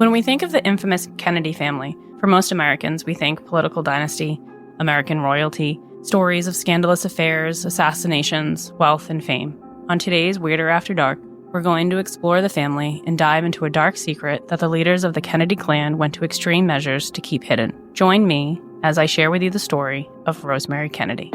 When we think of the infamous Kennedy family, for most Americans, we think political dynasty, American royalty, stories of scandalous affairs, assassinations, wealth, and fame. On today's Weirder After Dark, we're going to explore the family and dive into a dark secret that the leaders of the Kennedy clan went to extreme measures to keep hidden. Join me as I share with you the story of Rosemary Kennedy.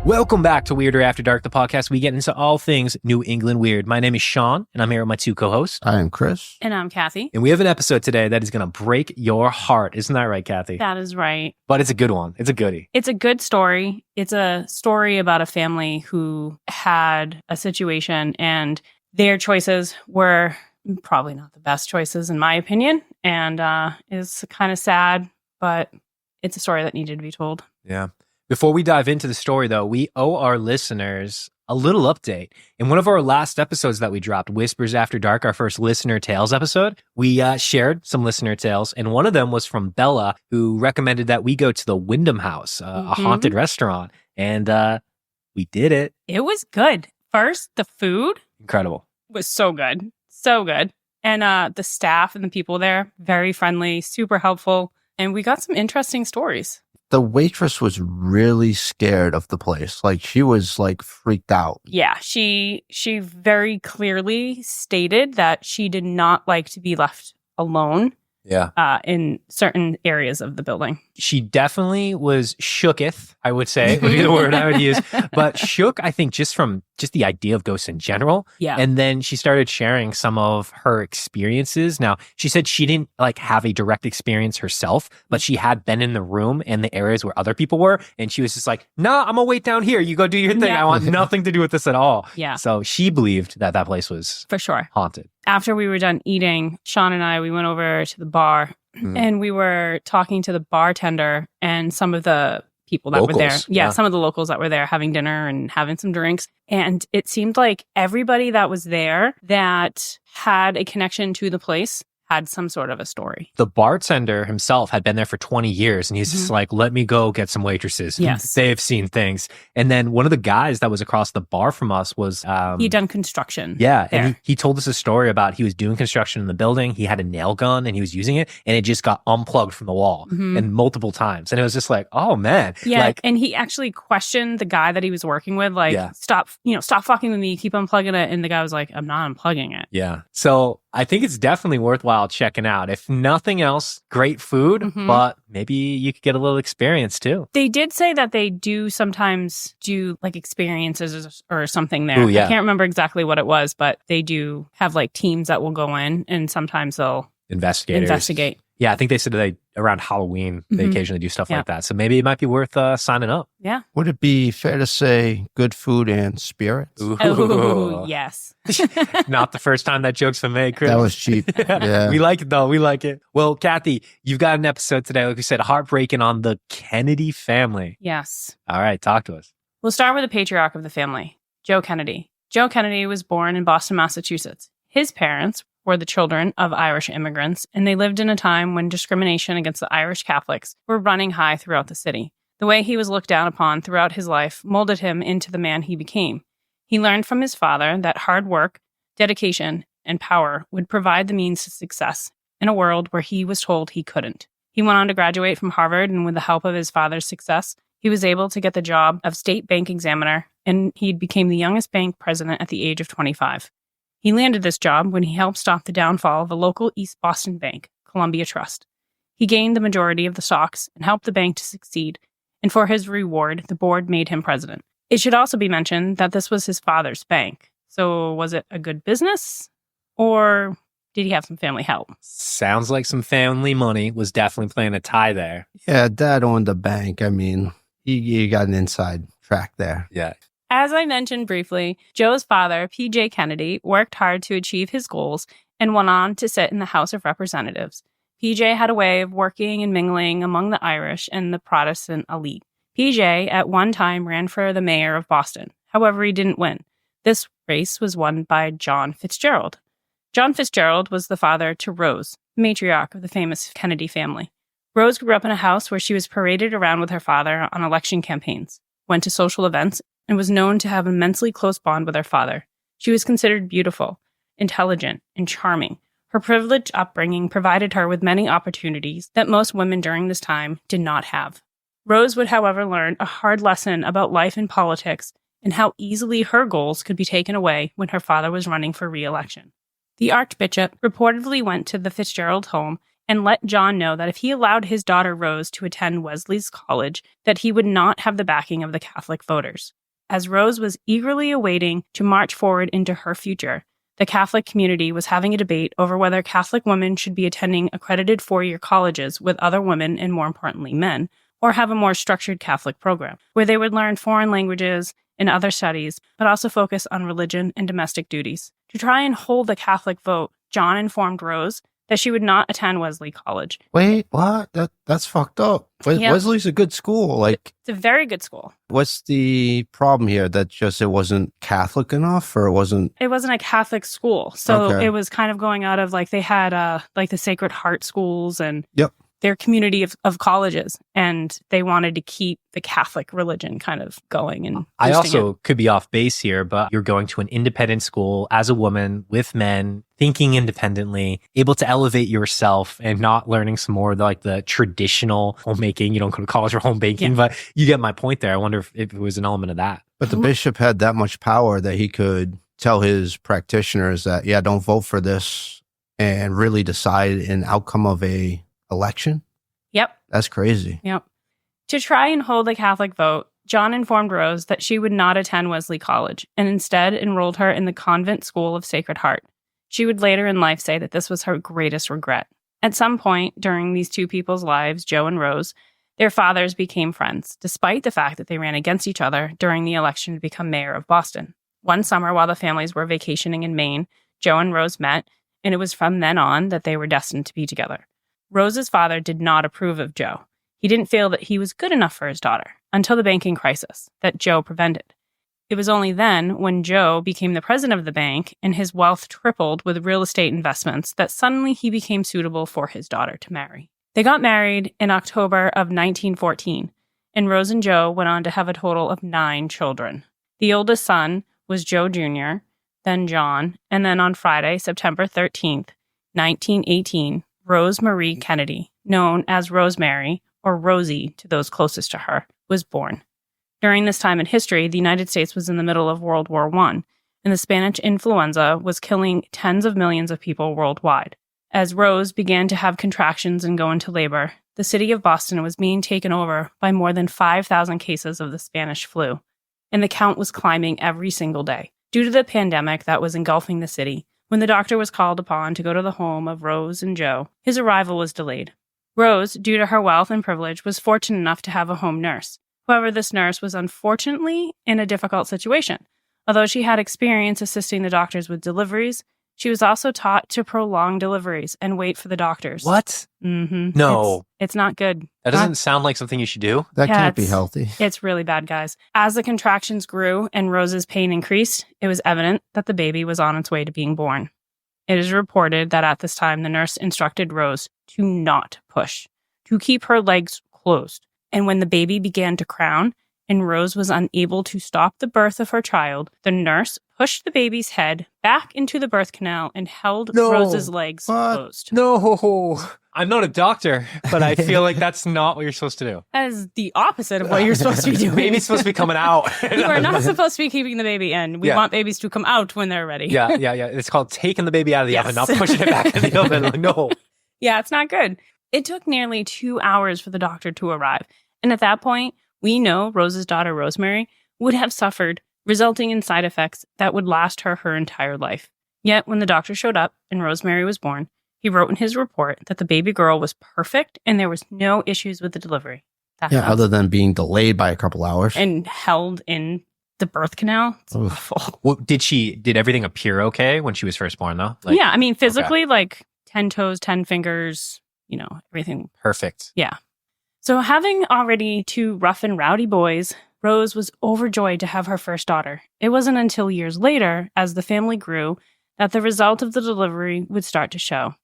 Welcome back to Weirder After Dark, the podcast we get into all things New England weird. My name is Sean, and I'm here with my two co-hosts. I am Chris. And I'm Kathy. And we have an episode today that is going to break your heart. Isn't that right, Kathy? That is right. But it's a good one. It's a goodie. It's a good story. It's a story about a family who had a situation, and their choices were probably not the best choices, in my opinion. And it's kind of sad, but it's a story that needed to be told. Yeah. Before we dive into the story, though, we owe our listeners a little update. In one of our last episodes that we dropped, Whispers After Dark, our first listener tales episode, we shared some listener tales, and one of them was from Bella, who recommended that we go to the Wyndham House, a haunted restaurant, and we did it. It was good. First, the food Incredible. was so good. So good. And the staff and the people there, very friendly, super helpful, and we got some interesting stories. The waitress was really scared of the place. Like, she was like freaked out. Yeah, she very clearly stated that she did not like to be left alone. Yeah. In certain areas of the building. She definitely was shooketh, I would say, would be the word I would use. But shook, I think, just from the idea of ghosts in general. Yeah. And then she started sharing some of her experiences. Now, she said she didn't have a direct experience herself, but she had been in the room and the areas where other people were. And she was just like, nah, I'm gonna wait down here. You go do your thing. Yeah. I want nothing to do with this at all. Yeah. So she believed that place was For sure. haunted. After we were done eating, Sean and I, we went over to the bar and we were talking to the bartender and some of the people that were there. Locals, Yeah, yeah. some of the locals that were there having dinner and having some drinks. And it seemed like everybody that was there that had a connection to the place had some sort of a story. The bartender himself had been there for 20 years and he's just like, let me go get some waitresses. Yes. They've seen things. And then one of the guys that was across the bar from us was... He'd done construction. Yeah. there. And he told us a story about he was doing construction in the building. He had a nail gun and he was using it and it just got unplugged from the wall and multiple times. And it was just like, oh man. Yeah, and he actually questioned the guy that he was working with, like, stop fucking with me, keep unplugging it. And the guy was like, I'm not unplugging it. Yeah. So I think it's definitely worthwhile checking out. If nothing else, great food, but maybe you could get a little experience too. They did say that they do sometimes do like experiences or something there. Ooh, yeah. I can't remember exactly what it was, but they do have like teams that will go in and sometimes they'll investigate. Yeah, I think they said around Halloween, they occasionally do stuff like that. So maybe it might be worth signing up. Yeah. Would it be fair to say good food and spirits? Ooh. Oh, yes. Not the first time that joke's been made, Chris. That was cheap. Yeah. We like it, though. We like it. Well, Kathy, you've got an episode today, like we said, heartbreaking on the Kennedy family. Yes. All right, talk to us. We'll start with the patriarch of the family, Joe Kennedy. Joe Kennedy was born in Boston, Massachusetts. His parents were the children of Irish immigrants, and they lived in a time when discrimination against the Irish Catholics were running high throughout the city. The way he was looked down upon throughout his life molded him into the man he became. He learned from his father that hard work, dedication, and power would provide the means to success in a world where he was told he couldn't. He went on to graduate from Harvard, and with the help of his father's success, he was able to get the job of state bank examiner, and he became the youngest bank president at the age of 25. He landed this job when he helped stop the downfall of a local East Boston bank, Columbia Trust. He gained the majority of the stocks and helped the bank to succeed, and for his reward, the board made him president. It should also be mentioned that this was his father's bank. So was it a good business, or did he have some family help? Sounds like some family money was definitely playing a tie there. Yeah, Dad owned the bank. I mean, you got an inside track there. Yeah. As I mentioned briefly, Joe's father, P.J. Kennedy, worked hard to achieve his goals and went on to sit in the House of Representatives. P.J. had a way of working and mingling among the Irish and the Protestant elite. P.J. at one time ran for the mayor of Boston. However, he didn't win. This race was won by John Fitzgerald. John Fitzgerald was the father to Rose, matriarch of the famous Kennedy family. Rose grew up in a house where she was paraded around with her father on election campaigns, went to social events, and was known to have an immensely close bond with her father. She was considered beautiful, intelligent, and charming. Her privileged upbringing provided her with many opportunities that most women during this time did not have. Rose would, however, learn a hard lesson about life and politics and how easily her goals could be taken away when her father was running for re-election. The Archbishop reportedly went to the Fitzgerald home and let John know that if he allowed his daughter Rose to attend Wesley's College, that he would not have the backing of the Catholic voters. As Rose was eagerly awaiting to march forward into her future, the Catholic community was having a debate over whether Catholic women should be attending accredited four-year colleges with other women and, more importantly, men, or have a more structured Catholic program, where they would learn foreign languages and other studies, but also focus on religion and domestic duties. To try and hold the Catholic vote, John informed Rose that she would not attend Wesley College. Wait, what? That's fucked up. Yep. Wesley's a good school. Like, it's a very good school. What's the problem here? That just it wasn't Catholic enough, or it wasn't? It wasn't a Catholic school, so Okay. It was kind of going out of like they had like the Sacred Heart schools and Yep. their community of colleges, and they wanted to keep the Catholic religion kind of going. And I boosting also could be off base here, but you're going to an independent school as a woman with men, thinking independently, able to elevate yourself and not learning some more of like the traditional homemaking. You don't go to college for home baking, but you get my point there. I wonder if it was an element of that. But the bishop had that much power that he could tell his practitioners that, yeah, don't vote for this, and really decide an outcome of a election. Yep. That's crazy. Yep. To try and hold the Catholic vote, John informed Rose that she would not attend Wesley College and instead enrolled her in the convent school of Sacred Heart. She would later in life say that this was her greatest regret. At some point during these two people's lives, Joe and Rose, their fathers became friends, despite the fact that they ran against each other during the election to become mayor of Boston. One summer, while the families were vacationing in Maine, Joe and Rose met, and it was from then on that they were destined to be together. Rose's father did not approve of Joe. He didn't feel that he was good enough for his daughter until the banking crisis that Joe prevented. It was only then, when Joe became the president of the bank and his wealth tripled with real estate investments, that suddenly he became suitable for his daughter to marry. They got married in October of 1914, and Rose and Joe went on to have a total of 9 children. The oldest son was Joe Jr., then John, and then on Friday, September 13th, 1918, Rosemary Kennedy, known as Rosemary, or Rosie to those closest to her, was born. During this time in history, the United States was in the middle of World War I, and the Spanish influenza was killing tens of millions of people worldwide. As Rose began to have contractions and go into labor, the city of Boston was being taken over by more than 5,000 cases of the Spanish flu, and the count was climbing every single day. Due to the pandemic that was engulfing the city, when the doctor was called upon to go to the home of Rose and Joe, his arrival was delayed. Rose, due to her wealth and privilege, was fortunate enough to have a home nurse. However, this nurse was unfortunately in a difficult situation. Although she had experience assisting the doctors with deliveries, she was also taught to prolong deliveries and wait for the doctors. What? Mm-hmm. No. It's not good. That doesn't sound like something you should do. That Yeah, can't be it's- healthy. It's really bad, guys. As the contractions grew and Rose's pain increased, it was evident that the baby was on its way to being born. It is reported that at this time, the nurse instructed Rose to not push, to keep her legs closed. And when the baby began to crown and Rose was unable to stop the birth of her child, the nurse pushed the baby's head back into the birth canal and held No. Rose's legs What? closed. No, I'm not a doctor, but I feel like that's not what you're supposed to do. That is the opposite of what you're supposed to be doing. Baby's supposed to be coming out. You are not supposed to be keeping the baby in. We Yeah. want babies to come out when they're ready. Yeah. It's called taking the baby out of the Yes. oven, not pushing it back in the oven. Like, no. Yeah, it's not good. It took nearly 2 hours for the doctor to arrive. And at that point, we know Rose's daughter, Rosemary, would have suffered, resulting in side effects that would last her entire life. Yet, when the doctor showed up and Rosemary was born, he wrote in his report that the baby girl was perfect and there was no issues with the delivery. That Yeah, fast. other than being delayed by a couple hours. And held in the birth canal. It's Oof. awful. Well, did everything appear okay when she was first born, though? Yeah, I mean, physically, like 10 toes, 10 fingers, everything. Perfect. Yeah. So having already 2 rough and rowdy boys, Rose was overjoyed to have her first daughter. It wasn't until years later, as the family grew, that the result of the delivery would start to show.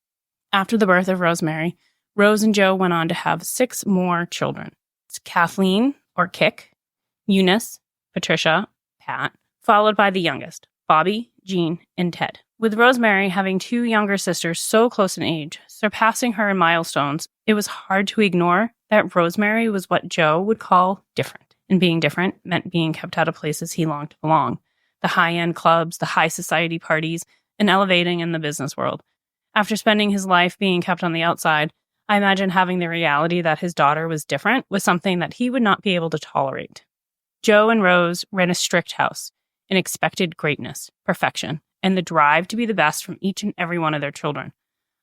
After the birth of Rosemary, Rose and Joe went on to have 6 more children. It's Kathleen, or Kick, Eunice, Patricia, Pat, followed by the youngest, Bobby, Jean, and Ted. With Rosemary having 2 younger sisters so close in age, surpassing her in milestones, it was hard to ignore that Rosemary was what Joe would call different. And being different meant being kept out of places he longed to belong. The high-end clubs, the high society parties, and elevating in the business world. After spending his life being kept on the outside, I imagine having the reality that his daughter was different was something that he would not be able to tolerate. Joe and Rose ran a strict house and expected greatness, perfection, and the drive to be the best from each and every one of their children.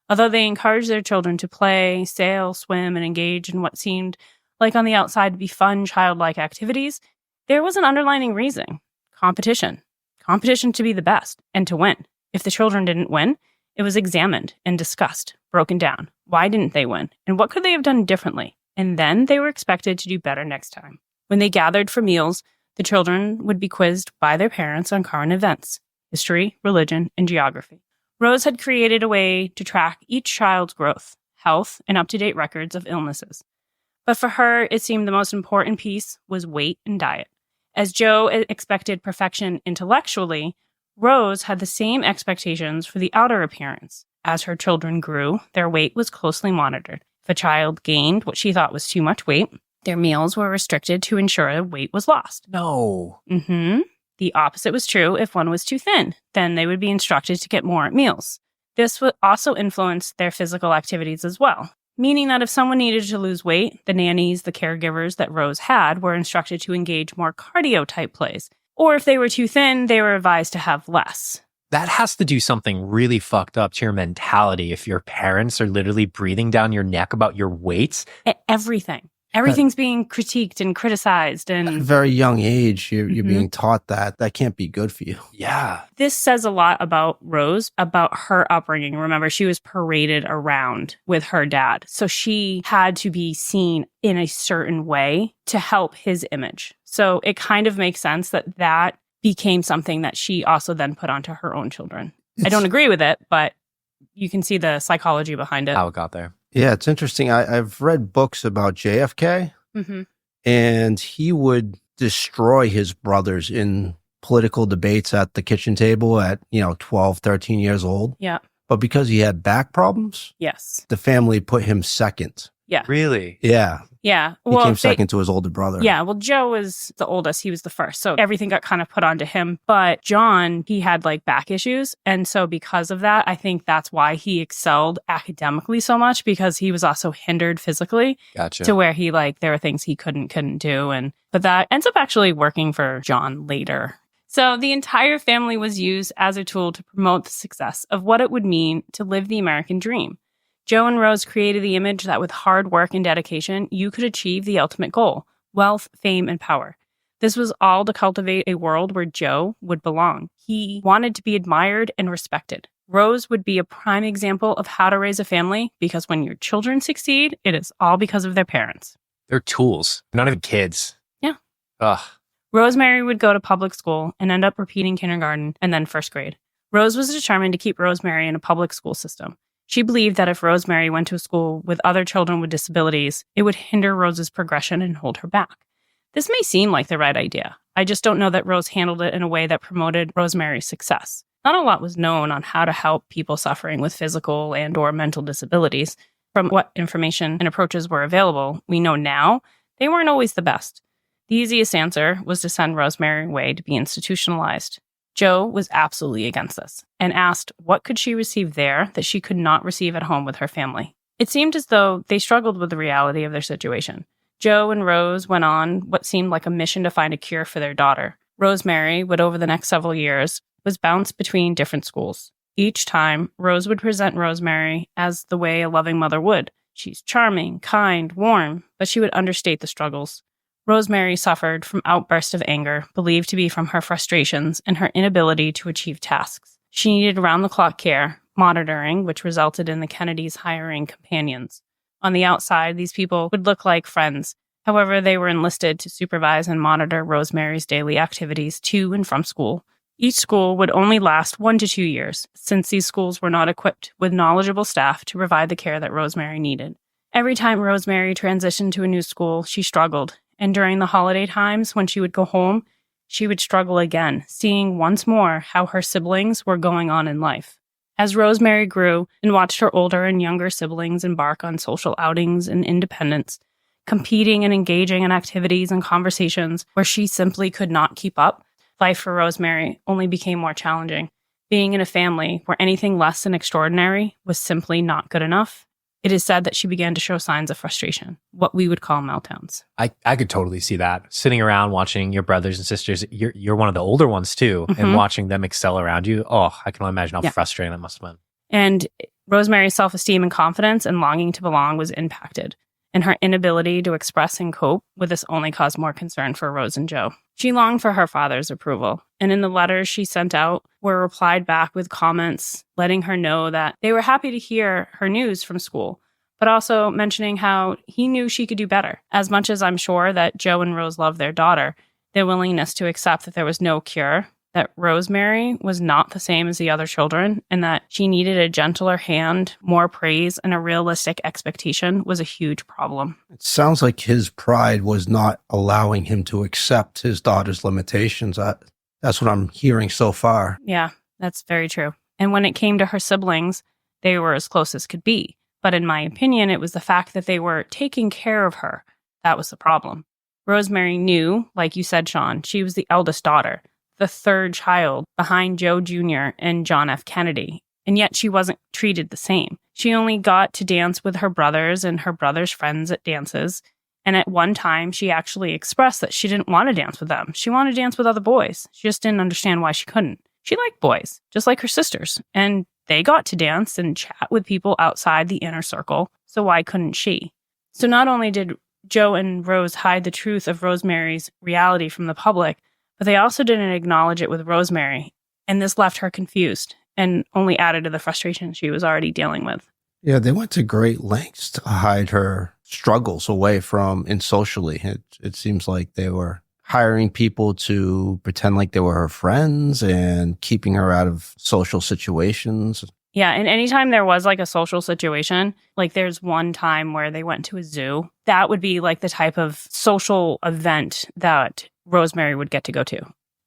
Although they encouraged their children to play, sail, swim, and engage in what seemed like on the outside to be fun, childlike activities, there was an underlying reason. Competition. Competition to be the best and to win. If the children didn't win, it was examined and discussed, broken down. Why didn't they win? And what could they have done differently? And then they were expected to do better next time. When they gathered for meals, the children would be quizzed by their parents on current events, history, religion, and geography. Rose had created a way to track each child's growth, health, and up-to-date records of illnesses. But for her, it seemed the most important piece was weight and diet. As Joe expected perfection intellectually, Rose had the same expectations for the outer appearance. As her children grew, their weight was closely monitored. If a child gained what she thought was too much weight, their meals were restricted to ensure weight was lost. No. The opposite was true if one was too thin. Then they would be instructed to get more at meals. This would also influence their physical activities as well, meaning that if someone needed to lose weight, the nannies, the caregivers that Rose had were instructed to engage more cardio-type plays. Or if they were too thin, they were advised to have less. That has to do something really fucked up to your mentality if your parents are literally breathing down your neck about your weights. Everything. Everything's being critiqued and criticized. And At a very young age, you're being taught that. That can't be good for you. Yeah. This says a lot about Rose, about her upbringing. Remember, she was paraded around with her dad. So she had to be seen in a certain way to help his image. So it kind of makes sense that that became something that she also then put onto her own children. I don't agree with it, but you can see the psychology behind it. How it got there. Yeah, it's interesting. I've read books about JFK, and he would destroy his brothers in political debates at the kitchen table at, 12, 13 years old. Yeah. But because he had back problems, Yes. the family put him second. Yeah. Really? Yeah. Yeah. He came second to his older brother. Yeah. Well, Joe was the oldest. He was the first. So everything got kind of put onto him. But John, he had like back issues. And so because of that, I think that's why he excelled academically so much, because he was also hindered physically. Gotcha. To where he there were things he couldn't do. But that ends up actually working for John later. So the entire family was used as a tool to promote the success of what it would mean to live the American dream. Joe and Rose created the image that with hard work and dedication, you could achieve the ultimate goal, wealth, fame, and power. This was all to cultivate a world where Joe would belong. He wanted to be admired and respected. Rose would be a prime example of how to raise a family, because when your children succeed, it is all because of their parents. They're tools, not even kids. Yeah. Ugh. Rosemary would go to public school and end up repeating kindergarten and then first grade. Rose was determined to keep Rosemary in a public school system. She believed that if Rosemary went to a school with other children with disabilities, it would hinder Rose's progression and hold her back. This may seem like the right idea. I just don't know that Rose handled it in a way that promoted Rosemary's success. Not a lot was known on how to help people suffering with physical and or mental disabilities. From what information and approaches were available, we know now they weren't always the best. The easiest answer was to send Rosemary away to be institutionalized. Joe was absolutely against this and asked what could she receive there that she could not receive at home with her family. It seemed as though they struggled with the reality of their situation. Joe and Rose went on what seemed like a mission to find a cure for their daughter. Rosemary would, over the next several years, was bounced between different schools. Each time, Rose would present Rosemary as the way a loving mother would. She's charming, kind, warm, but she would understate the struggles. Rosemary suffered from outbursts of anger, believed to be from her frustrations and her inability to achieve tasks. She needed round-the-clock care, monitoring, which resulted in the Kennedys hiring companions. On the outside, these people would look like friends. However, they were enlisted to supervise and monitor Rosemary's daily activities to and from school, Each school would only last 1 to 2 years, since these schools were not equipped with knowledgeable staff to provide the care that Rosemary needed. Every time Rosemary transitioned to a new school, she struggled, and during the holiday times when she would go home, she would struggle again, seeing once more how her siblings were going on in life. As Rosemary grew and watched her older and younger siblings embark on social outings and independence, competing and engaging in activities and conversations where she simply could not keep up, life for Rosemary only became more challenging. Being in a family where anything less than extraordinary was simply not good enough, it is said that she began to show signs of frustration, what we would call meltdowns. I could totally see that. Sitting around watching your brothers and sisters, you're one of the older ones too, and watching them excel around you. Oh, I can only imagine how frustrating that must have been. And Rosemary's self-esteem and confidence and longing to belong was impacted, and her inability to express and cope with this only caused more concern for Rose and Joe. She longed for her father's approval, and in the letters she sent out were replied back with comments letting her know that they were happy to hear her news from school, but also mentioning how he knew she could do better. As much as I'm sure that Joe and Rose loved their daughter, their willingness to accept that there was no cure, that Rosemary was not the same as the other children, and that she needed a gentler hand, more praise, and a realistic expectation was a huge problem. It sounds like his pride was not allowing him to accept his daughter's limitations. That's what I'm hearing so far. Yeah, that's very true. And when it came to her siblings, they were as close as could be. But in my opinion, it was the fact that they were taking care of her. That was the problem. Rosemary knew, like you said, Sean, she was the eldest daughter, the third child behind Joe Jr. and John F. Kennedy, and yet she wasn't treated the same. She only got to dance with her brothers and her brothers' friends at dances, and at one time she actually expressed that she didn't want to dance with them. She wanted to dance with other boys. She just didn't understand why she couldn't. She liked boys, just like her sisters, and they got to dance and chat with people outside the inner circle, so why couldn't she? So not only did Joe and Rose hide the truth of Rosemary's reality from the public, but they also didn't acknowledge it with Rosemary, and this left her confused and only added to the frustration she was already dealing with. Yeah, they went to great lengths to hide her struggles away from and socially. It seems like they were hiring people to pretend like they were her friends and keeping her out of social situations. Yeah, and anytime there was like a social situation, like there's one time where they went to a zoo, that would be like the type of social event that Rosemary would get to go to.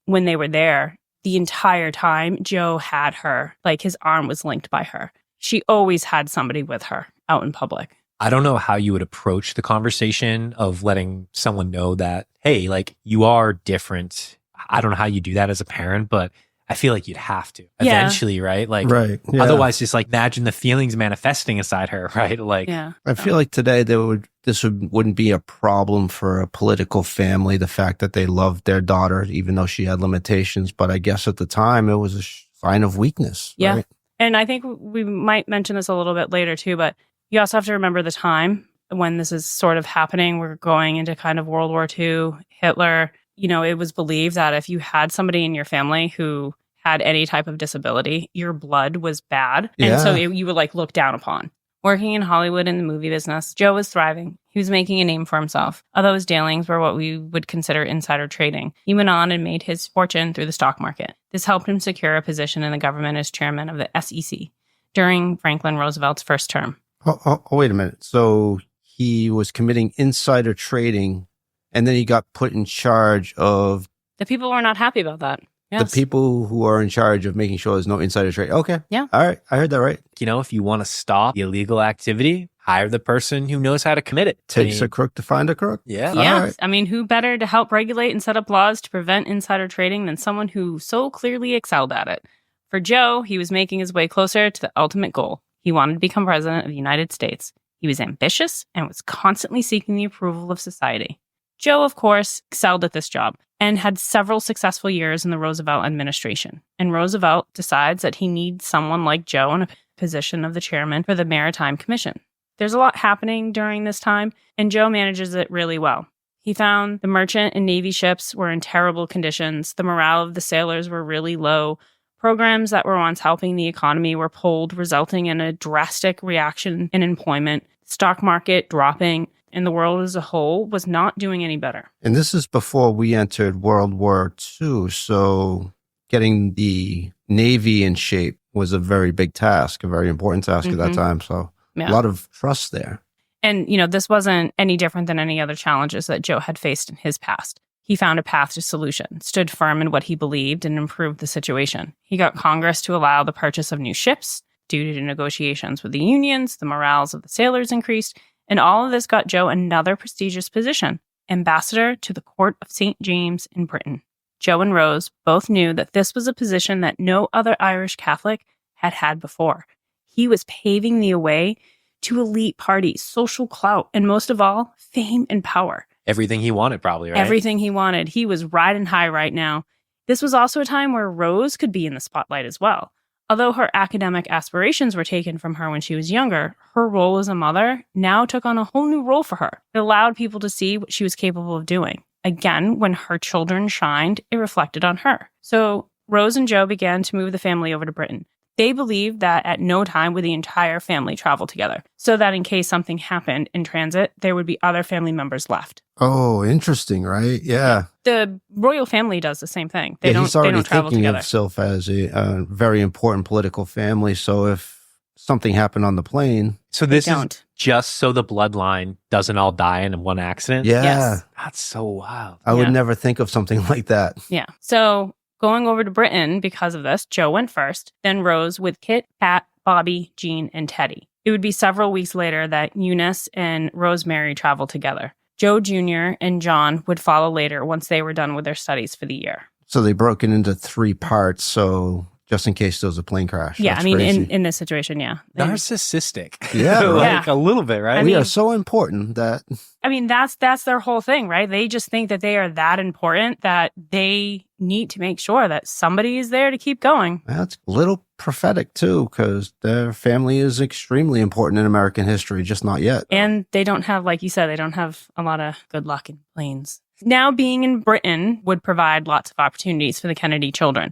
When they were there, the entire time, Joe had her, like his arm was linked by her. She always had somebody with her out in public. I don't know how you would approach the conversation of letting someone know that, hey, like you are different. I don't know how you do that as a parent, but I feel like you'd have to eventually, right? Like, right. Yeah. Otherwise, just like imagine the feelings manifesting inside her, right? Like, yeah. I feel like today this wouldn't be a problem for a political family. The fact that they loved their daughter, even though she had limitations, but I guess at the time it was a sign of weakness. Yeah, right? And I think we might mention this a little bit later too, but you also have to remember the time when this is sort of happening. We're going into kind of World War II, Hitler. You know, it was believed that if you had somebody in your family who had any type of disability, your blood was bad. And so you would like look down upon. Working in Hollywood in the movie business, Joe was thriving. He was making a name for himself. Although his dealings were what we would consider insider trading, he went on and made his fortune through the stock market. This helped him secure a position in the government as chairman of the SEC during Franklin Roosevelt's first term. Oh, wait a minute. So he was committing insider trading, and then he got put in charge of... The people were not happy about that. Yes. The people who are in charge of making sure there's no insider trade. Okay. Yeah. All right. I heard that right. you know, if you want to stop the illegal activity, hire the person who knows how to commit it. Takes a crook to find a crook. Yeah. Yeah. Right. I mean, who better to help regulate and set up laws to prevent insider trading than someone who so clearly excelled at it? For Joe, he was making his way closer to the ultimate goal. He wanted to become president of the United States. He was ambitious and was constantly seeking the approval of society. Joe, of course, excelled at this job and had several successful years in the Roosevelt administration. And Roosevelt decides that he needs someone like Joe in a position of the chairman for the Maritime Commission. There's a lot happening during this time, and Joe manages it really well. He found the merchant and Navy ships were in terrible conditions. The morale of the sailors were really low. Programs that were once helping the economy were pulled, resulting in a drastic reaction in employment, stock market dropping, and the world as a whole was not doing any better. And this is before we entered World War II. So getting the Navy in shape was a very big task, a very important task at that time. So a lot of trust there. And, this wasn't any different than any other challenges that Joe had faced in his past. He found a path to solution, stood firm in what he believed, and improved the situation. He got Congress to allow the purchase of new ships. Due to negotiations with the unions, the morals of the sailors increased, and all of this got Joe another prestigious position, ambassador to the court of St. James in Britain. Joe and Rose both knew that this was a position that no other Irish Catholic had had before. He was paving the way to elite parties, social clout, and most of all, fame and power. Everything he wanted, probably, right? Everything he wanted. He was riding high right now. This was also a time where Rose could be in the spotlight as well. Although her academic aspirations were taken from her when she was younger, her role as a mother now took on a whole new role for her. It allowed people to see what she was capable of doing. Again, when her children shined, it reflected on her. So Rose and Joe began to move the family over to Britain. They believed that at no time would the entire family travel together, so that in case something happened in transit, there would be other family members left. Oh, interesting, right? Yeah. The royal family does the same thing. They he's already don't travel thinking together. of himself as a very important political family. So if something happened on the plane. So this is just so the bloodline doesn't all die in one accident? Yeah. Yes. That's so wild. I would never think of something like that. Yeah. So going over to Britain because of this, Joe went first, then Rose with Kit, Pat, Bobby, Jean, and Teddy. It would be several weeks later that Eunice and Rosemary traveled together. Joe Jr. and John would follow later once they were done with their studies for the year. So they broke it into 3 parts, so just in case there was a plane crash. Yeah, That's I mean, crazy. in this situation, yeah. Narcissistic. Yeah, like a little bit, right? We are so important that... I mean, that's their whole thing, right? They just think that they are that important that they need to make sure that somebody is there to keep going. That's a little prophetic, too, because their family is extremely important in American history, just not yet. And they don't have, like you said, they don't have a lot of good luck in planes. Now, being in Britain would provide lots of opportunities for the Kennedy children.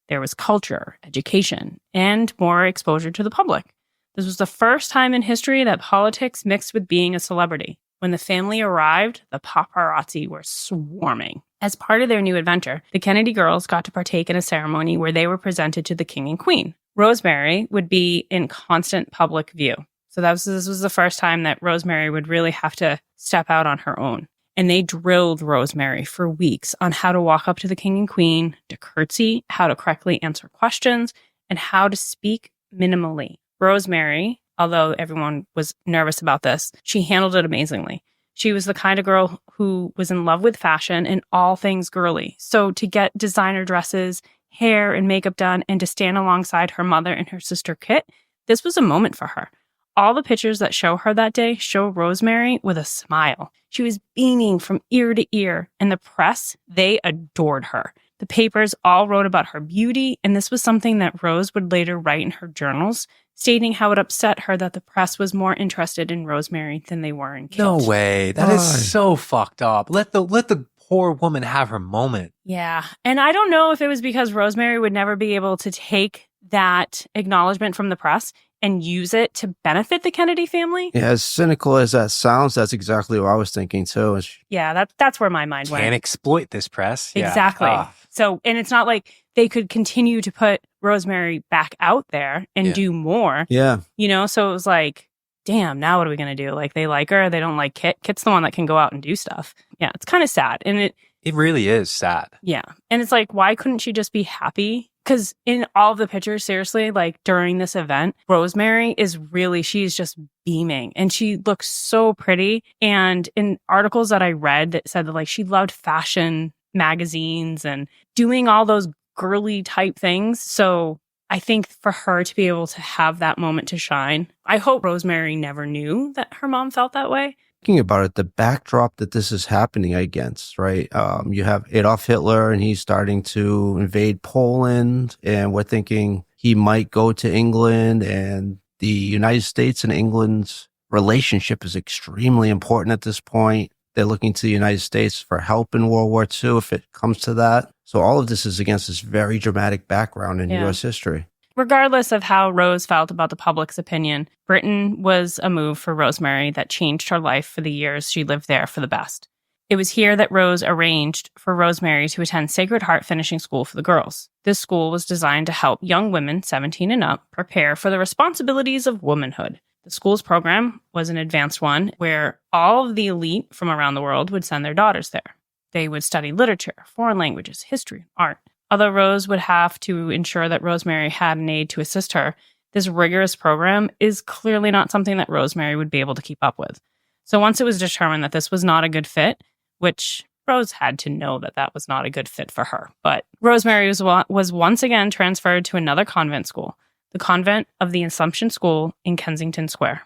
There was culture, education, and more exposure to the public. This was the first time in history that politics mixed with being a celebrity. When the family arrived, the paparazzi were swarming. As part of their new adventure, the Kennedy girls got to partake in a ceremony where they were presented to the king and queen. Rosemary would be in constant public view. So this was the first time that Rosemary would really have to step out on her own. And they drilled Rosemary for weeks on how to walk up to the king and queen, to curtsy, how to correctly answer questions, and how to speak minimally. Rosemary, although everyone was nervous about this, she handled it amazingly. She was the kind of girl who was in love with fashion and all things girly. So to get designer dresses, hair, and makeup done, and to stand alongside her mother and her sister Kit, this was a moment for her. All the pictures that show her that day show Rosemary with a smile. She was beaming from ear to ear, and the press, they adored her. The papers all wrote about her beauty, and this was something that Rose would later write in her journals, stating how it upset her that the press was more interested in Rosemary than they were in Kit. No way. That is so fucked up. Let the poor woman have her moment. Yeah. And I don't know if it was because Rosemary would never be able to take that acknowledgement from the press and use it to benefit the Kennedy family. Yeah, as cynical as that sounds, that's exactly what I was thinking too. Yeah, that's where my mind went. Can't exploit this press. Exactly. Yeah. So, and it's not like they could continue to put Rosemary back out there and do more. Yeah. So it was like, damn, now what are we going to do? Like, they like her. They don't like Kit. Kit's the one that can go out and do stuff. Yeah, it's kind of sad. And it really is sad. Yeah. And it's like, why couldn't she just be happy? Because in all of the pictures, seriously, like during this event, Rosemary she's just beaming and she looks so pretty. And in articles that I read that said that like she loved fashion magazines and doing all those girly type things. So I think for her to be able to have that moment to shine, I hope Rosemary never knew that her mom felt that way. Thinking about it, the backdrop that this is happening against, right? You have Adolf Hitler and he's starting to invade Poland, and we're thinking he might go to England, and the United States and England's relationship is extremely important at this point. They're looking to the United States for help in World War II if it comes to that. So all of this is against this very dramatic background in U.S. history. Regardless of how Rose felt about the public's opinion, Britain was a move for Rosemary that changed her life for the years she lived there for the best. It was here that Rose arranged for Rosemary to attend Sacred Heart Finishing School for the girls. This school was designed to help young women 17 and up prepare for the responsibilities of womanhood. The school's program was an advanced one where all of the elite from around the world would send their daughters there. They would study literature, foreign languages, history, art. Although Rose would have to ensure that Rosemary had an aide to assist her, this rigorous program is clearly not something that Rosemary would be able to keep up with. So once it was determined that this was not a good fit, which Rose had to know that that was not a good fit for her, but Rosemary was once again transferred to another convent school, the convent of the Assumption School in Kensington Square.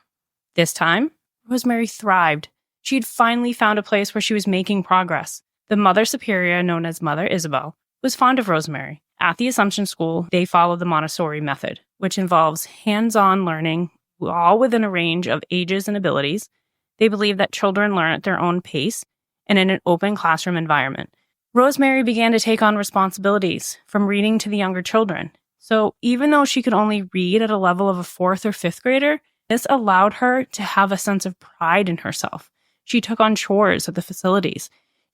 This time, Rosemary thrived. She had finally found a place where she was making progress. The Mother Superior, known as Mother Isabel, was fond of Rosemary. At the Assumption School, they followed the Montessori method, which involves hands-on learning, all within a range of ages and abilities. They believe that children learn at their own pace and in an open classroom environment. Rosemary began to take on responsibilities, from reading to the younger children. So even though she could only read at a level of a 4th or 5th grader, this allowed her to have a sense of pride in herself. She took on chores at the facilities.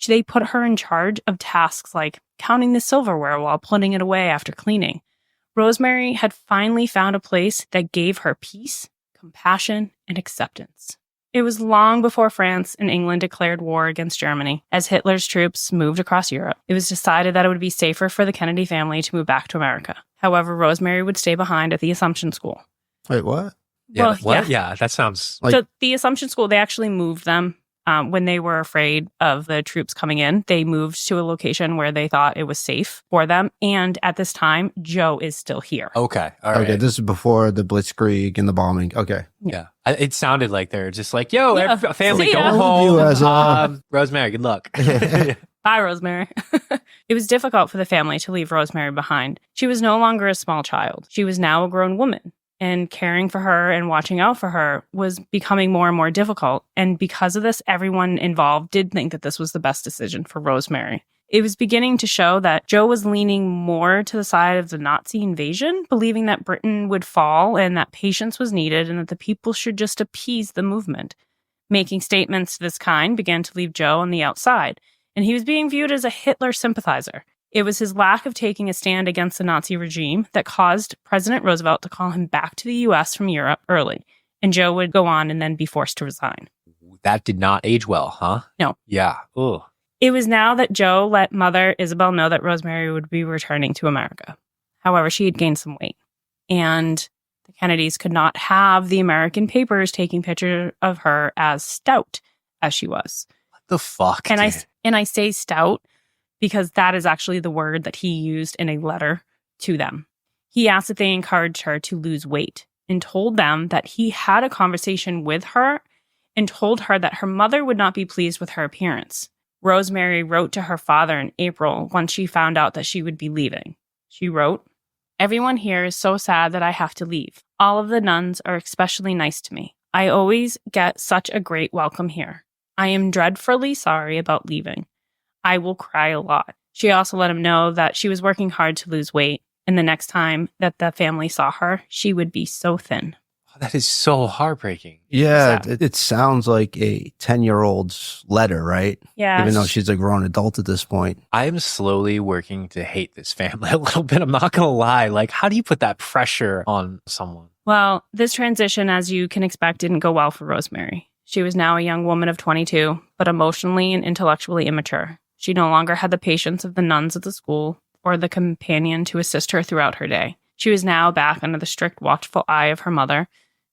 They put her in charge of tasks like counting the silverware while putting it away after cleaning. Rosemary had finally found a place that gave her peace, compassion, and acceptance. It was long before France and England declared war against Germany. As Hitler's troops moved across Europe, it was decided that it would be safer for the Kennedy family to move back to America. However, Rosemary would stay behind at the Assumption School. Wait, what? Yeah, Well, what? yeah. Yeah, that sounds So the Assumption School, they actually moved them when they were afraid of the troops coming in. They moved to a location where they thought it was safe for them. And at this time, Joe is still here. okay. All right. Okay, this is before the Blitzkrieg and the bombing. Okay. Yeah. It sounded like they're just like, yo, Yeah. family, See go ya. home. You as Rosemary, good luck. Bye, Rosemary. It was difficult for the family to leave Rosemary behind. She was no longer a small child. She was now a grown woman. And caring for her and watching out for her was becoming more and more difficult. And because of this, everyone involved did think that this was the best decision for Rosemary. It was beginning to show that Joe was leaning more to the side of the Nazi invasion, believing that Britain would fall and that patience was needed and that the people should just appease the movement. Making statements of this kind began to leave Joe on the outside, and he was being viewed as a Hitler sympathizer. It was his lack of taking a stand against the Nazi regime that caused President Roosevelt to call him back to the U.S. from Europe early, and Joe would go on and then be forced to resign. That did not age well, huh? No. Yeah. Ugh. It was now that Joe let Mother Isabel know that Rosemary would be returning to America. However, she had gained some weight, and the Kennedys could not have the American papers taking pictures of her as stout as she was. What the fuck? And dude? I say stout because that is actually the word that he used in a letter to them. He asked if they encouraged her to lose weight and told them that he had a conversation with her and told her that her mother would not be pleased with her appearance. Rosemary wrote to her father in April once she found out that she would be leaving. She wrote, "Everyone here is so sad that I have to leave. All of the nuns are especially nice to me. I always get such a great welcome here. I am dreadfully sorry about leaving. I will cry a lot." She also let him know that she was working hard to lose weight, and the next time that the family saw her, she would be so thin. That is so heartbreaking. Yeah, Sad. it sounds like a 10-year-old's letter, right? Yeah. Even though she's a grown adult at this point. I am slowly working to hate this family a little bit. I'm not going to lie. Like, how do you put that pressure on someone? Well, this transition, as you can expect, didn't go well for Rosemary. She was now a young woman of 22, but emotionally and intellectually immature. She no longer had the patience of the nuns at the school or the companion to assist her throughout her day. She was now back under the strict, watchful eye of her mother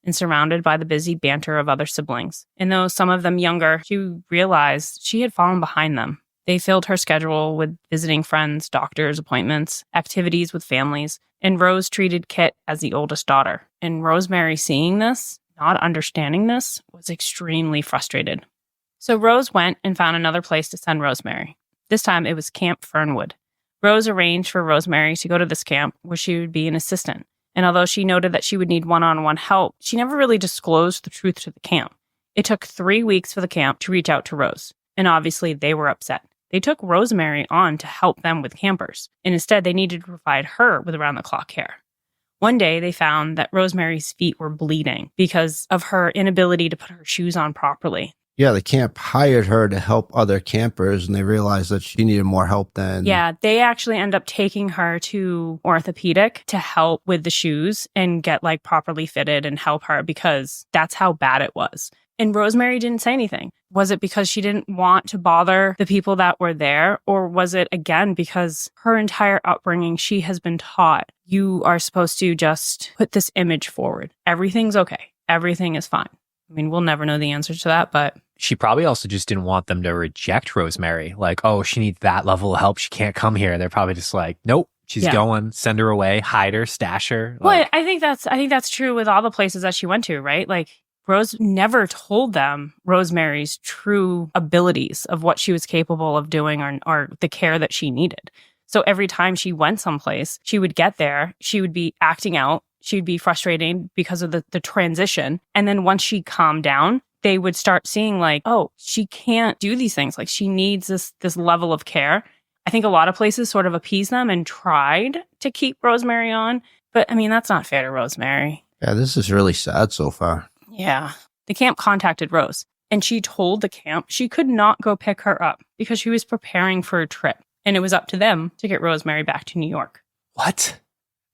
and surrounded by the busy banter of other siblings. And though some of them younger, she realized she had fallen behind them. They filled her schedule with visiting friends, doctors' appointments, activities with families, and Rose treated Kit as the oldest daughter. And Rosemary, seeing this, not understanding this, was extremely frustrated. So Rose went and found another place to send Rosemary. This time it was Camp Fernwood. Rose arranged for Rosemary to go to this camp where she would be an assistant. And although she noted that she would need one-on-one help, she never really disclosed the truth to the camp. It took 3 weeks for the camp to reach out to Rose. And obviously they were upset. They took Rosemary on to help them with campers. And instead they needed to provide her with around-the-clock care. One day, they found that Rosemary's feet were bleeding because of her inability to put her shoes on properly. Yeah, the camp hired her to help other campers, and they realized that she needed more help than... Yeah, they actually end up taking her to orthopedic to help with the shoes and get like properly fitted and help her because that's how bad it was. And Rosemary didn't say anything. Was it because she didn't want to bother the people that were there? Or was it, again, because her entire upbringing, she has been taught, you are supposed to just put this image forward. Everything's okay. Everything is fine. I mean, we'll never know the answer to that, but... She probably also just didn't want them to reject Rosemary. Like, oh, she needs that level of help. She can't come here. They're probably just like, nope, she's going, send her away, hide her, stash her. Well, I think that's true with all the places that she went to, right? Like, Rose never told them Rosemary's true abilities of what she was capable of doing or the care that she needed. So every time she went someplace, she would get there, she would be acting out, she'd be frustrated because of the transition. And then once she calmed down, they would start seeing like, oh, she can't do these things. Like she needs this level of care. I think a lot of places sort of appeased them and tried to keep Rosemary on. But I mean, that's not fair to Rosemary. Yeah, this is really sad so far. Yeah. The camp contacted Rose and she told the camp she could not go pick her up because she was preparing for a trip. And it was up to them to get Rosemary back to New York. What?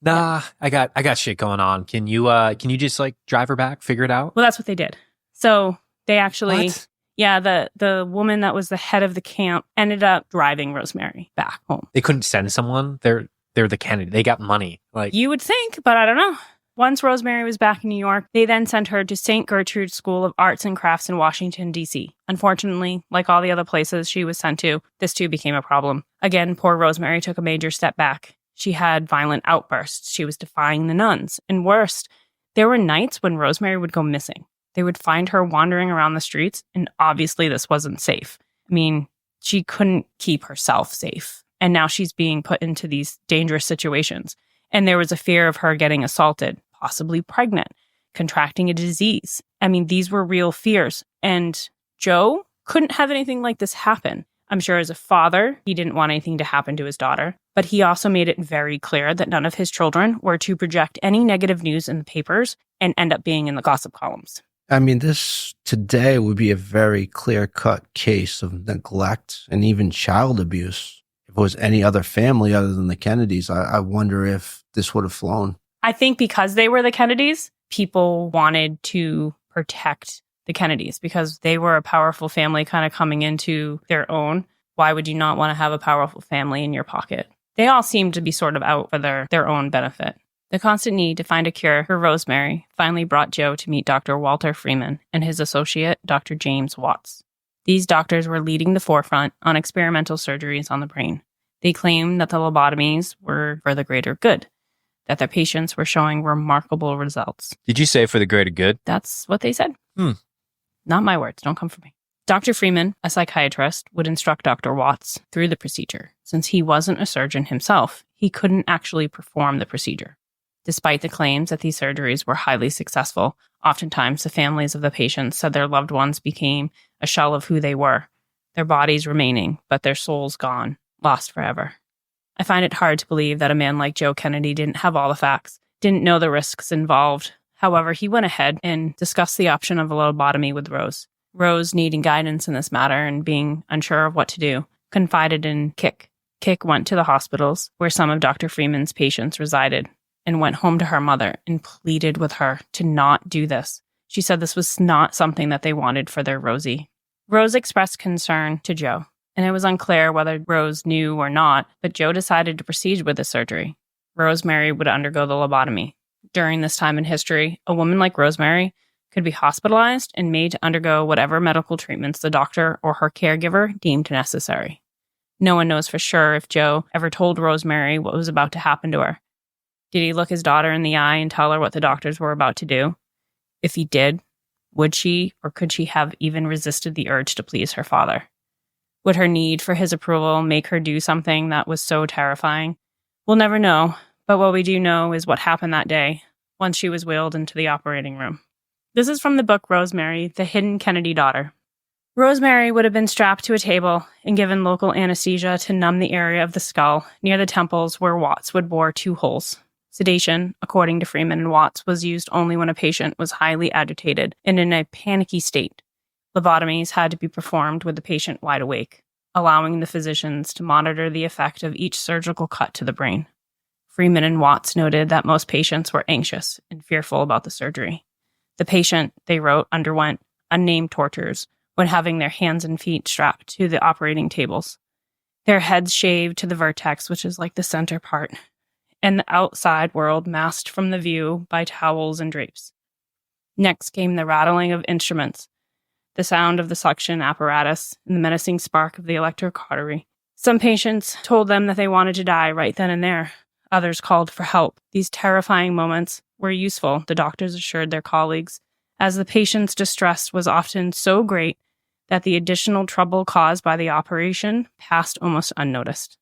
Nah, yeah. I got shit going on. Can you just like drive her back, figure it out? Well, that's what they did. So they actually, What? yeah, the woman that was the head of the camp ended up driving Rosemary back home. They couldn't send someone. They're the Kennedy. They got money. Like you would think, but I don't know. Once Rosemary was back in New York, they then sent her to St. Gertrude's School of Arts and Crafts in Washington, D.C. Unfortunately, like all the other places she was sent to, this too became a problem. Again, poor Rosemary took a major step back. She had violent outbursts. She was defying the nuns. And worst, there were nights when Rosemary would go missing. They would find her wandering around the streets, and obviously this wasn't safe. I mean, she couldn't keep herself safe. And now she's being put into these dangerous situations. And there was a fear of her getting assaulted, possibly pregnant, contracting a disease. I mean, these were real fears. And Joe couldn't have anything like this happen. I'm sure as a father, he didn't want anything to happen to his daughter. But he also made it very clear that none of his children were to project any negative news in the papers and end up being in the gossip columns. I mean, this today would be a very clear-cut case of neglect and even child abuse. If it was any other family other than the Kennedys, I wonder if this would have flown. I think because they were the Kennedys, people wanted to protect the Kennedys because they were a powerful family kind of coming into their own. Why would you not want to have a powerful family in your pocket? They all seemed to be sort of out for their own benefit. The constant need to find a cure for Rosemary finally brought Joe to meet Dr. Walter Freeman and his associate, Dr. James Watts. These doctors were leading the forefront on experimental surgeries on the brain. They claimed that the lobotomies were for the greater good, that their patients were showing remarkable results. Did you say for the greater good? That's what they said. Not my words. Don't come for me. Dr. Freeman, a psychiatrist, would instruct Dr. Watts through the procedure. Since he wasn't a surgeon himself, he couldn't actually perform the procedure. Despite the claims that these surgeries were highly successful, oftentimes the families of the patients said their loved ones became a shell of who they were, their bodies remaining, but their souls gone, lost forever. I find it hard to believe that a man like Joe Kennedy didn't have all the facts, didn't know the risks involved. However, he went ahead and discussed the option of a lobotomy with Rose. Rose, needing guidance in this matter and being unsure of what to do, confided in Kick. Kick went to the hospitals where some of Dr. Freeman's patients resided and went home to her mother and pleaded with her to not do this. She said this was not something that they wanted for their Rosie. Rose expressed concern to Joe, and it was unclear whether Rose knew or not, but Joe decided to proceed with the surgery. Rosemary would undergo the lobotomy. During this time in history, a woman like Rosemary could be hospitalized and made to undergo whatever medical treatments the doctor or her caregiver deemed necessary. No one knows for sure if Joe ever told Rosemary what was about to happen to her. Did he look his daughter in the eye and tell her what the doctors were about to do? If he did, would she or could she have even resisted the urge to please her father? Would her need for his approval make her do something that was so terrifying? We'll never know, but what we do know is what happened that day once she was wheeled into the operating room. This is from the book Rosemary, the Hidden Kennedy Daughter. Rosemary would have been strapped to a table and given local anesthesia to numb the area of the skull near the temples where Watts would bore 2 holes. Sedation, according to Freeman and Watts, was used only when a patient was highly agitated and in a panicky state. Lobotomies had to be performed with the patient wide awake, allowing the physicians to monitor the effect of each surgical cut to the brain. Freeman and Watts noted that most patients were anxious and fearful about the surgery. The patient, they wrote, underwent unnamed tortures when having their hands and feet strapped to the operating tables, their heads shaved to the vertex, which is like the center part, and the outside world masked from the view by towels and drapes. Next came the rattling of instruments, the sound of the suction apparatus, and the menacing spark of the electric cautery. Some patients told them that they wanted to die right then and there. Others called for help. These terrifying moments were useful, the doctors assured their colleagues, as the patient's distress was often so great that the additional trouble caused by the operation passed almost unnoticed.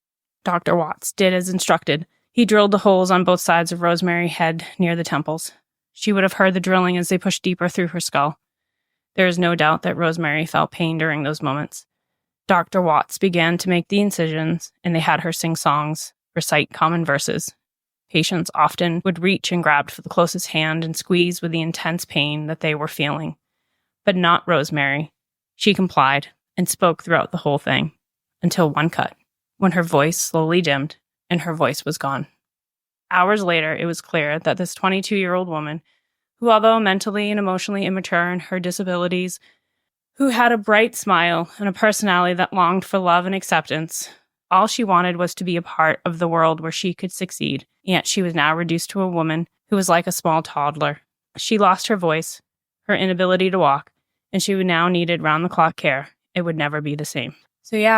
Dr. Watts did as instructed. He drilled the holes on both sides of Rosemary's head near the temples. She would have heard the drilling as they pushed deeper through her skull. There is no doubt that Rosemary felt pain during those moments. Dr. Watts began to make the incisions, and they had her sing songs, recite common verses. Patients often would reach and grab for the closest hand and squeeze with the intense pain that they were feeling. But not Rosemary. She complied and spoke throughout the whole thing, until one cut, when her voice slowly dimmed and her voice was gone. Hours later, it was clear that this 22-year-old woman, who, although mentally and emotionally immature in her disabilities, who had a bright smile and a personality that longed for love and acceptance, all she wanted was to be a part of the world where she could succeed, yet she was now reduced to a woman who was like a small toddler. She lost her voice, her inability to walk, and she now needed round-the-clock care. It would never be the same. That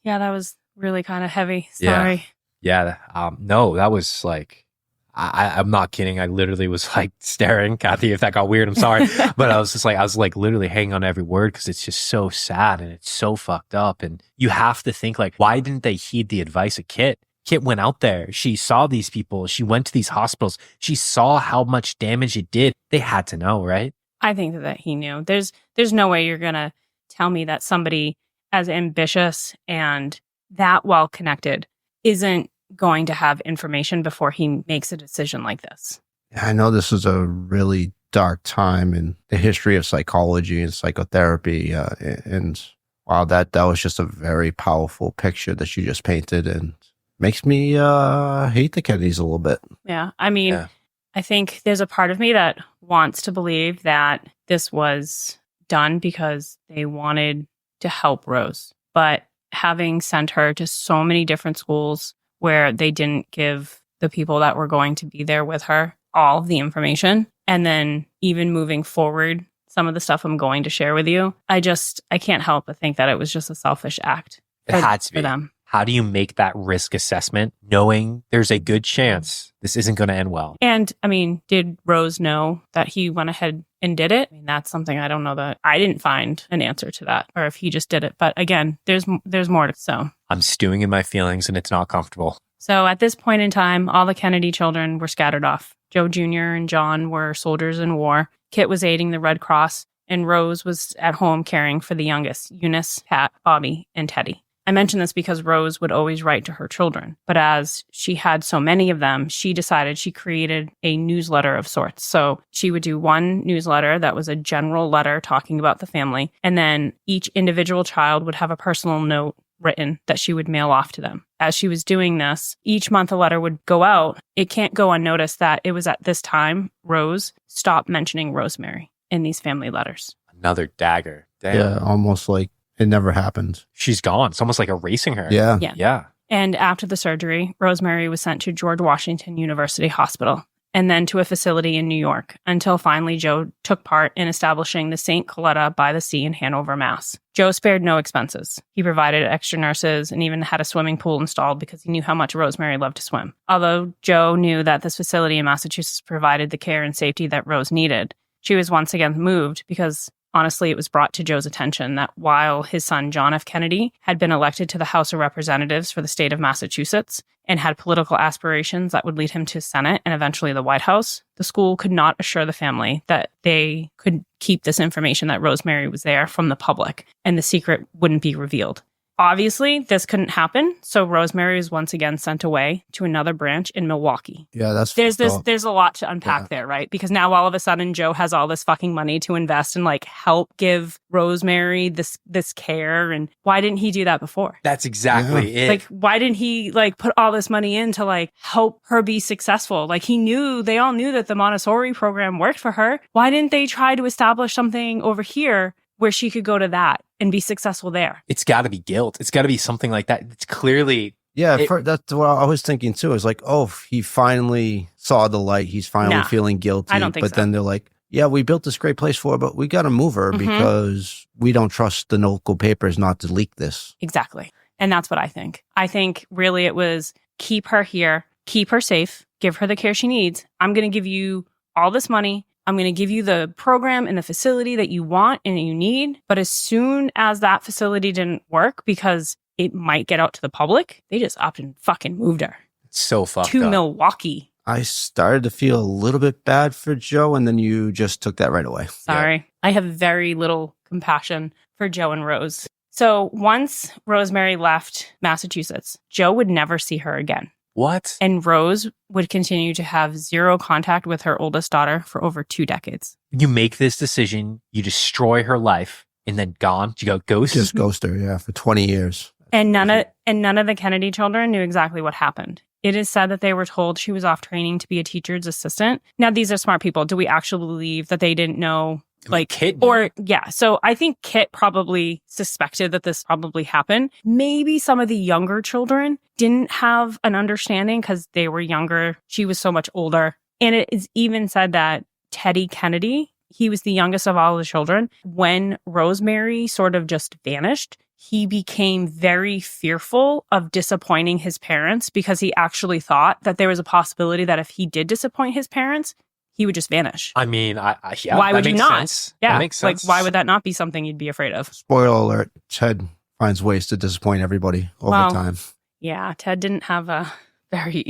was really kind of heavy. Sorry. No, that was like, I'm not kidding. I literally was like staring. Kathy, if that got weird, I'm sorry. But I was like literally hanging on every word because it's just so sad and it's so fucked up. And you have to think like, why didn't they heed the advice of Kit? Kit went out there. She saw these people. She went to these hospitals. She saw how much damage it did. They had to know, right? I think that he knew. There's no way you're going to tell me that somebody as ambitious and that well-connected isn't going to have information before he makes a decision like this. I know this is a really dark time in the history of psychology and psychotherapy. And wow, that was just a very powerful picture that you just painted and makes me hate the Kennedys a little bit. Yeah. I mean, I think there's a part of me that wants to believe that this was done because they wanted to help Rose. But having sent her to so many different schools where they didn't give the people that were going to be there with her all of the information, and then even moving forward, some of the stuff I'm going to share with you, I can't help but think that it was just a selfish act. It had to be. For them. How do you make that risk assessment knowing there's a good chance this isn't going to end well? And I mean, did Rose know that he went ahead and did it? I mean, that's something I don't know, that I didn't find an answer to that, or if he just did it. But again, there's more to so. I'm stewing in my feelings and it's not comfortable. So at this point in time, all the Kennedy children were scattered off. Joe Jr. and John were soldiers in war. Kit was aiding the Red Cross, and Rose was at home caring for the youngest, Eunice, Pat, Bobby, and Teddy. I mention this because Rose would always write to her children, but as she had so many of them, she decided she created a newsletter of sorts. So she would do one newsletter that was a general letter talking about the family, and then each individual child would have a personal note written that she would mail off to them. As she was doing this, each month a letter would go out. It can't go unnoticed that it was at this time Rose stopped mentioning Rosemary in these family letters. Another dagger. Damn. Yeah, almost like it never happened. She's gone. It's almost like erasing her. Yeah. And after the surgery, Rosemary was sent to George Washington University Hospital and then to a facility in New York until finally Joe took part in establishing the St. Coletta by the Sea in Hanover, Mass. Joe spared no expenses. He provided extra nurses and even had a swimming pool installed because he knew how much Rosemary loved to swim. Although Joe knew that this facility in Massachusetts provided the care and safety that Rose needed, she was once again moved because honestly, it was brought to Joe's attention that while his son, John F. Kennedy, had been elected to the House of Representatives for the state of Massachusetts and had political aspirations that would lead him to Senate and eventually the White House, the school could not assure the family that they could keep this information that Rosemary was there from the public and the secret wouldn't be revealed. obviously, this couldn't happen. So Rosemary was once again sent away to another branch in Milwaukee. Yeah, that's there's a lot to unpack there, right? Because now all of a sudden Joe has all this fucking money to invest and like help give Rosemary this care. And why didn't he do that before? That's exactly it. Like, why didn't he like put all this money in to like help her be successful? Like they all knew that the Montessori program worked for her. Why didn't they try to establish something over here where she could go to that and be successful there? It's got to be guilt. It's got to be something like that. It's clearly... Yeah, that's what I was thinking too. Is like, oh, he finally saw the light. He's finally feeling guilty. I don't think but so. Then they're like, yeah, we built this great place for her, but we got to move her because we don't trust the local papers not to leak this. Exactly. And that's what I think. I think really it was keep her here, keep her safe, give her the care she needs. I'm going to give you all this money. I'm going to give you the program and the facility that you want and that you need. But as soon as that facility didn't work because it might get out to the public, they just up and fucking moved her. It's so fucked to up. Milwaukee. I started to feel a little bit bad for Joe, and then you just took that right away. Sorry. Yeah. I have very little compassion for Joe and Rose. So once Rosemary left Massachusetts, Joe would never see her again. What? And Rose would continue to have zero contact with her oldest daughter for over 2 decades. You make this decision, you destroy her life, and then gone? You go ghost? Just ghost her, yeah, for 20 years. And none of the Kennedy children knew exactly what happened. It is said that they were told she was off training to be a teacher's assistant. Now, these are smart people. Do we actually believe that they didn't know? Like, Kit? Or, yeah. So I think Kit probably suspected that this probably happened. Maybe some of the younger children didn't have an understanding because they were younger. She was so much older. And it is even said that Teddy Kennedy, he was the youngest of all the children. When Rosemary sort of just vanished, he became very fearful of disappointing his parents because he actually thought that there was a possibility that if he did disappoint his parents, he would just vanish. I mean, yeah, why would you not? Sense. Yeah, that makes sense. Like, why would that not be something you'd be afraid of? Spoiler alert, Ted finds ways to disappoint everybody over time. Yeah, Ted didn't have a very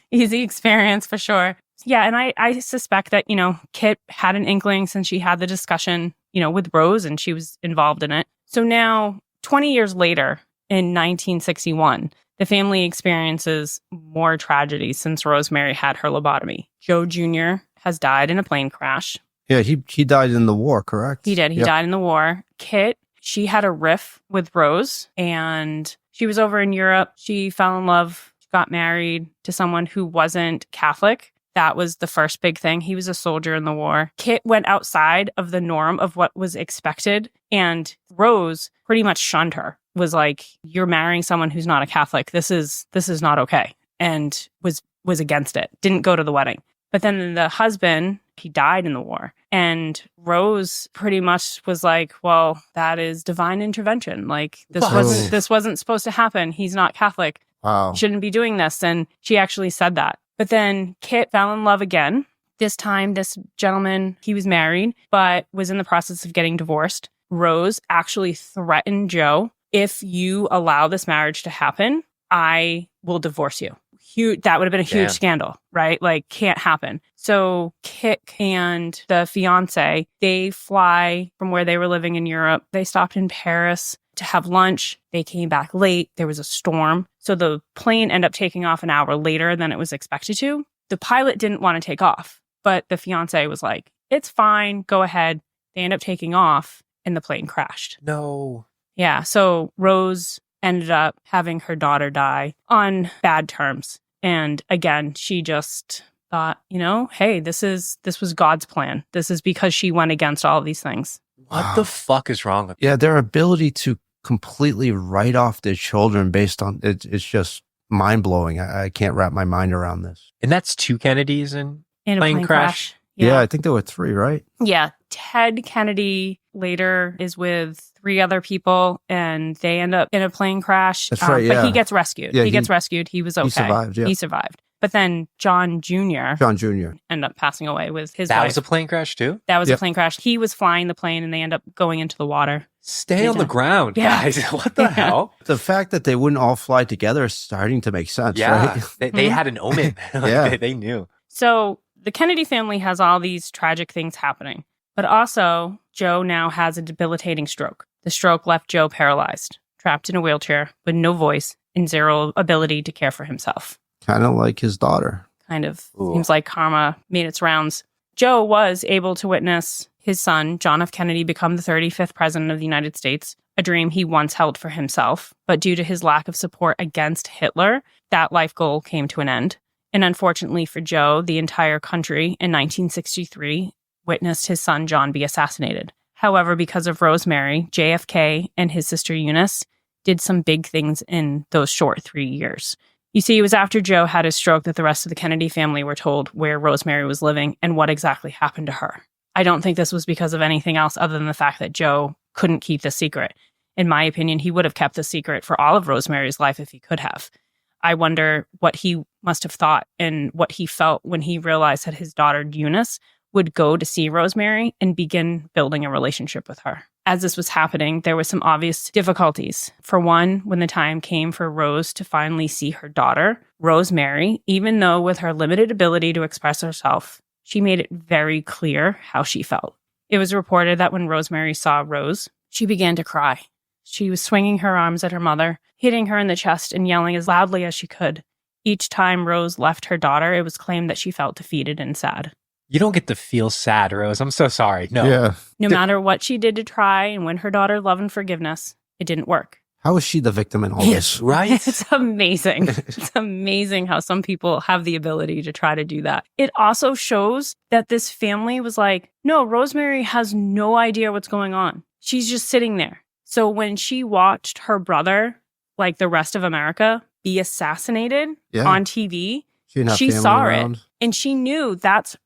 easy experience for sure. Yeah, and I suspect that, Kit had an inkling since she had the discussion, with Rose and she was involved in it. So now, 20 years later, in 1961, the family experiences more tragedy since Rosemary had her lobotomy. Joe Jr. has died in a plane crash. Yeah, he died in the war, correct? He did. He died in the war. Kit, she had a riff with Rose, and she was over in Europe. She fell in love, got married to someone who wasn't Catholic. That was the first big thing. He was a soldier in the war. Kit went outside of the norm of what was expected, and Rose pretty much shunned her. Was like, you're marrying someone who's not a Catholic. This is not okay. And was against it. Didn't go to the wedding. But then the husband, he died in the war. And Rose pretty much was like, well, that is divine intervention. Like, this wasn't supposed to happen. He's not Catholic. Wow. Shouldn't be doing this. And she actually said that. But then Kit fell in love again. This time, this gentleman, he was married, but was in the process of getting divorced. Rose actually threatened Joe, if you allow this marriage to happen, I will divorce you. That would have been a huge scandal, right? Like, can't happen. So Kit and the fiance, they fly from where they were living in Europe. They stopped in Paris to have lunch. They came back late. There was a storm. So the plane ended up taking off an hour later than it was expected to. The pilot didn't want to take off, but the fiance was like, it's fine. Go ahead. They end up taking off and the plane crashed. No. Yeah, so Rose ended up having her daughter die on bad terms. And again, she just thought, hey, this was God's plan. This is because she went against all of these things. What the fuck is wrong with Yeah, their ability to completely write off their children based on it's just mind-blowing. I can't wrap my mind around this. And that's 2 Kennedys in a plane crash? Yeah, I think there were 3, right? Yeah. Ted Kennedy later is with 3 other people, and they end up in a plane crash. That's right, But he gets rescued. Yeah, he gets rescued. He was okay. He survived, yeah. He survived. But then John Jr. ended up passing away with his That wife. was a plane crash too? That was a plane crash. He was flying the plane, and they end up going into the water. Stay on the ground, guys. What the hell? The fact that they wouldn't all fly together is starting to make sense, right? They had an omen. They knew. So the Kennedy family has all these tragic things happening. But also, Joe now has a debilitating stroke. The stroke left Joe paralyzed. trapped in a wheelchair with no voice and zero ability to care for himself. Kind of like his daughter. Kind of. Ooh. Seems like karma made its rounds. Joe was able to witness his son, John F. Kennedy, become the 35th president of the United States, a dream he once held for himself. But due to his lack of support against Hitler, that life goal came to an end. And unfortunately for Joe, the entire country in 1963 witnessed his son John be assassinated. However, because of Rosemary, JFK and his sister Eunice did some big things in those short 3 years. You see, it was after Joe had his stroke that the rest of the Kennedy family were told where Rosemary was living and what exactly happened to her. I don't think this was because of anything else other than the fact that Joe couldn't keep the secret. In my opinion, he would have kept the secret for all of Rosemary's life if he could have. I wonder what he must have thought and what he felt when he realized that his daughter Eunice would go to see Rosemary and begin building a relationship with her. As this was happening, there were some obvious difficulties. For one, when the time came for Rose to finally see her daughter, Rosemary, even though with her limited ability to express herself, she made it very clear how she felt. It was reported that when Rosemary saw Rose, she began to cry. She was swinging her arms at her mother, hitting her in the chest and yelling as loudly as she could. Each time Rose left her daughter, it was claimed that she felt defeated and sad. You don't get to feel sad, Rose. I'm so sorry. No. Yeah. No matter what she did to try and win her daughter love and forgiveness, it didn't work. How is she the victim in all this? Right? It's amazing. It's amazing how some people have the ability to try to do that. It also shows that this family was like, no, Rosemary has no idea what's going on. She's just sitting there. So when she watched her brother, like the rest of America, be assassinated on TV, she saw around. it and she knew that's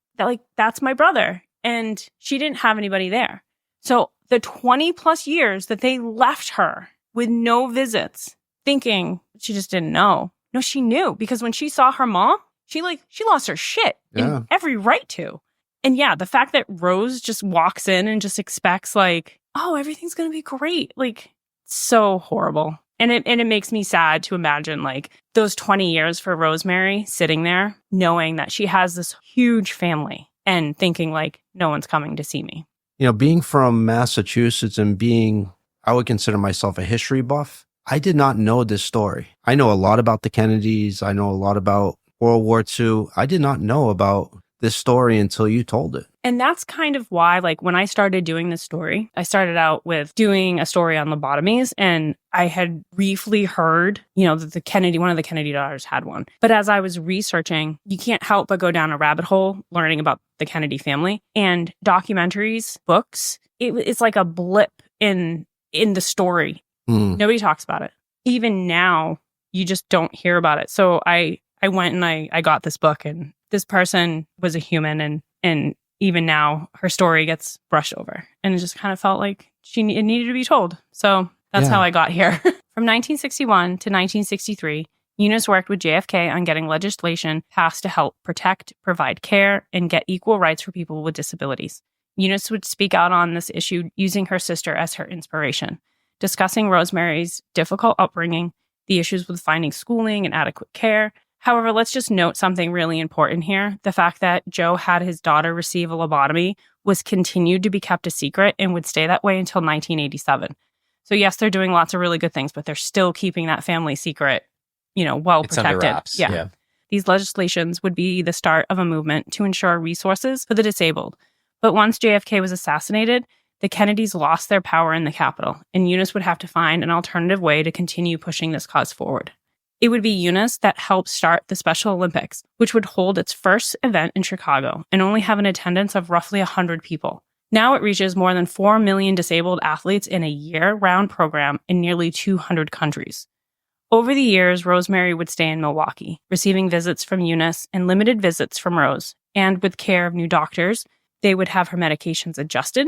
my brother. And she didn't have anybody there. So the 20 plus years that they left her with no visits, thinking she just didn't know. No, she knew, because when she saw her mom, she lost her shit in every right to. And yeah, the fact that Rose just walks in and just expects like, oh, everything's going to be great. Like, so horrible. And it makes me sad to imagine like those 20 years for Rosemary sitting there, knowing that she has this huge family and thinking like, no one's coming to see me. You know, being from Massachusetts and being, I would consider myself a history buff, I did not know this story. I know a lot about the Kennedys. I know a lot about World War II. I did not know about this story until you told it. And that's kind of why, like, when I started doing this story, I started out with doing a story on lobotomies, and I had briefly heard, you know, that one of the Kennedy daughters had one. But as I was researching, you can't help but go down a rabbit hole learning about the Kennedy family and documentaries, books. It's like a blip in the story. Nobody talks about it. Even now, you just don't hear about it. So I went and I got this book, and this person was a human, and even now her story gets brushed over, and it just kind of felt like it needed to be told. So that's how I got here. From 1961 to 1963, Eunice worked with JFK on getting legislation passed to help protect, provide care, and get equal rights for people with disabilities. Eunice would speak out on this issue using her sister as her inspiration, discussing Rosemary's difficult upbringing, the issues with finding schooling and adequate care. However, let's just note something really important here. The fact that Joe had his daughter receive a lobotomy was continued to be kept a secret and would stay that way until 1987. So yes, they're doing lots of really good things, but they're still keeping that family secret, you know, well protected. It's under wraps. Yeah. These legislations would be the start of a movement to ensure resources for the disabled. But once JFK was assassinated, the Kennedys lost their power in the Capitol, and Eunice would have to find an alternative way to continue pushing this cause forward. It would be Eunice that helped start the Special Olympics, which would hold its first event in Chicago and only have an attendance of roughly 100 people. Now it reaches more than 4 million disabled athletes in a year-round program in nearly 200 countries. Over the years, Rosemary would stay in Milwaukee, receiving visits from Eunice and limited visits from Rose. And with care of new doctors, they would have her medications adjusted.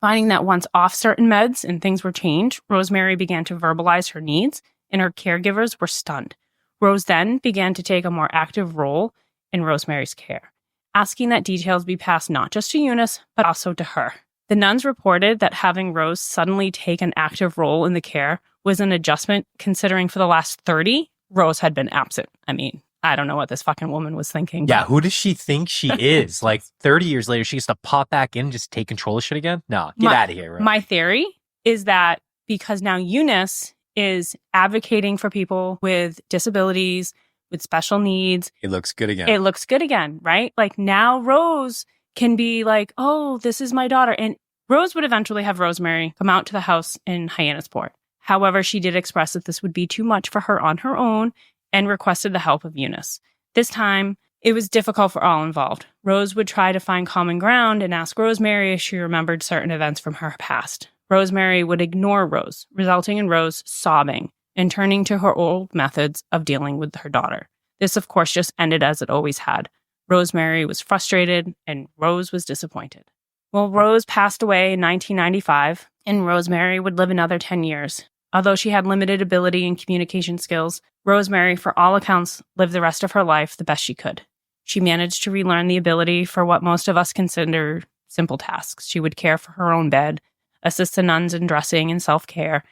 Finding that once off certain meds and things were changed, Rosemary began to verbalize her needs, and her caregivers were stunned. Rose then began to take a more active role in Rosemary's care, asking that details be passed not just to Eunice, but also to her. The nuns reported that having Rose suddenly take an active role in the care was an adjustment, considering for the last 30, Rose had been absent. I mean, I don't know what this fucking woman was thinking. Yeah, who does she think she is? Like 30 years later, she gets to pop back in and just take control of shit again? No, get out of here. Rose. My theory is that because now Eunice is advocating for people with disabilities, with special needs. It looks good again. It looks good again, right? Like now Rose can be like, oh, this is my daughter. And Rose would eventually have Rosemary come out to the house in Hyannisport. However, she did express that this would be too much for her on her own and requested the help of Eunice. This time, it was difficult for all involved. Rose would try to find common ground and ask Rosemary if she remembered certain events from her past. Rosemary would ignore Rose, resulting in Rose sobbing and turning to her old methods of dealing with her daughter. This, of course, just ended as it always had. Rosemary was frustrated and Rose was disappointed. Well, Rose passed away in 1995, and Rosemary would live another 10 years. Although she had limited ability and communication skills, Rosemary, for all accounts, lived the rest of her life the best she could. She managed to relearn the ability for what most of us consider simple tasks. She would care for her own bed, assist the nuns in dressing and self-care.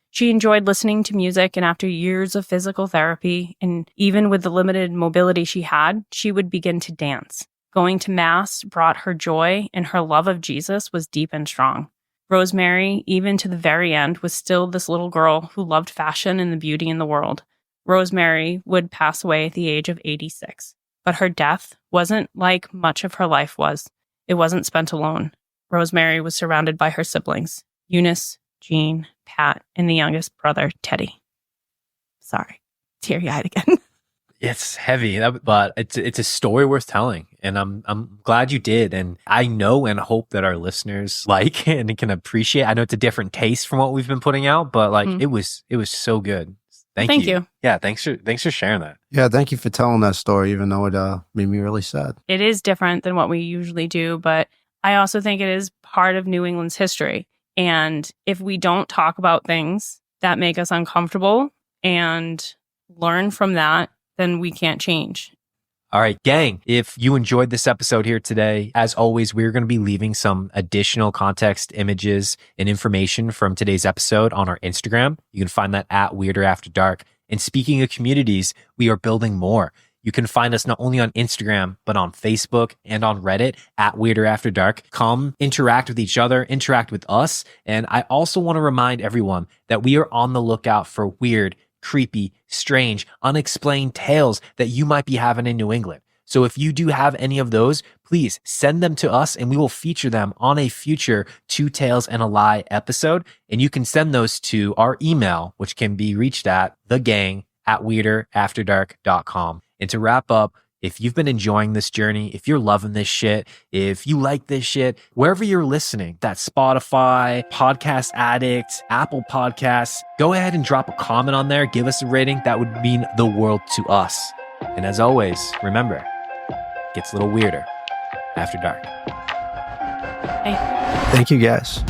She enjoyed listening to music, and after years of physical therapy, and even with the limited mobility she had, she would begin to dance. Going to Mass brought her joy, and her love of Jesus was deep and strong. Rosemary, even to the very end, was still this little girl who loved fashion and the beauty in the world. Rosemary would pass away at the age of 86. But her death wasn't like much of her life was. It wasn't spent alone. Rosemary was surrounded by her siblings, Eunice, Jean, Pat, and the youngest brother, Teddy. Sorry, teary-eyed again. It's heavy, but it's a story worth telling, and I'm glad you did. And I know and hope that our listeners like and can appreciate. I know it's a different taste from what we've been putting out, but like it was so good. Thank you. Yeah, thanks for sharing that. Yeah, thank you for telling that story, even though it made me really sad. It is different than what we usually do, but I also think it is part of New England's history. And if we don't talk about things that make us uncomfortable and learn from that, then we can't change. All right, gang, if you enjoyed this episode here today, as always, we're going to be leaving some additional context, images, and information from today's episode on our Instagram. You can find that at Weirder After Dark. And speaking of communities, we are building more. You can find us not only on Instagram, but on Facebook and on Reddit at Weirder After Dark. Come interact with each other, interact with us. And I also want to remind everyone that we are on the lookout for weird, creepy, strange, unexplained tales that you might be having in New England. So if you do have any of those, please send them to us and we will feature them on a future Two Tales and a Lie episode. And you can send those to our email, which can be reached at thegang@weirderafterdark.com. And to wrap up, if you've been enjoying this journey, if you're loving this shit, if you like this shit, wherever you're listening, that's Spotify, Podcast Addict, Apple Podcasts, go ahead and drop a comment on there. Give us a rating. That would mean the world to us. And as always, remember, it gets a little weirder after dark. Hey. Thank you, guys.